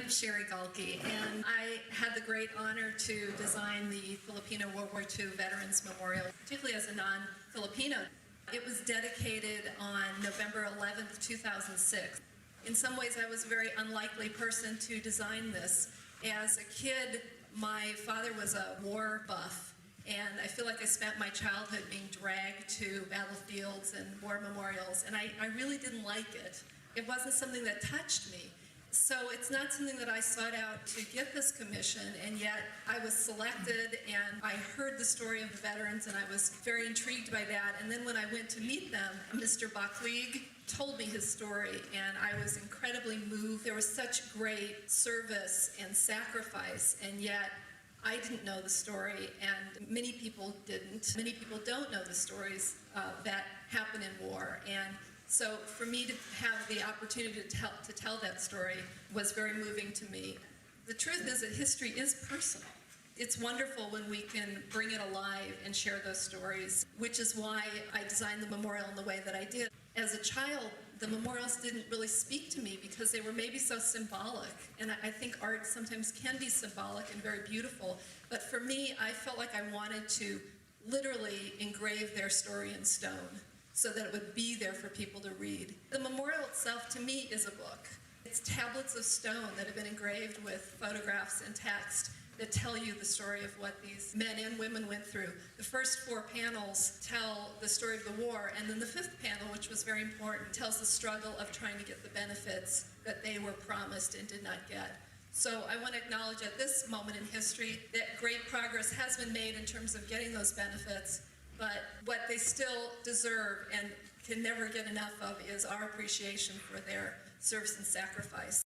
name's Cheri Gaulke, and I had the great honor to design the Filipino World War II Veterans Memorial, particularly as a non-Filipino. It was dedicated on November 11th, 2006. In some ways, I was a very unlikely person to design this. As a kid, my father was a war buff, and I feel like I spent my childhood being dragged to battlefields and war memorials, and I really didn't like it. It wasn't something that touched me. So it's not something that I sought out to get this commission, and yet I was selected, and I heard the story of the veterans, and I was very intrigued by that. And then when I went to meet them, Mr. Baklig told me his story, and I was incredibly moved. There was such great service and sacrifice, and yet I didn't know the story, and many people didn't. Many people don't know the stories that happen in war. And so for me to have the opportunity to tell that story was very moving to me. The truth is that history is personal. It's wonderful when we can bring it alive and share those stories, which is why I designed the memorial in the way that I did. As a child, the memorials didn't really speak to me because they were maybe so symbolic. And I think art sometimes can be symbolic and very beautiful. But for me, I felt like I wanted to literally engrave their story in stone, so that it would be there for people to read. The memorial itself, to me, is a book. It's tablets of stone that have been engraved with photographs and text that tell you the story of what these men and women went through. The first 4 panels tell the story of the war, and then the 5th panel, which was very important, tells the struggle of trying to get the benefits that they were promised and did not get. So I want to acknowledge at this moment in history that great progress has been made in terms of getting those benefits, but what they still deserve and can never get enough of is our appreciation for their service and sacrifice.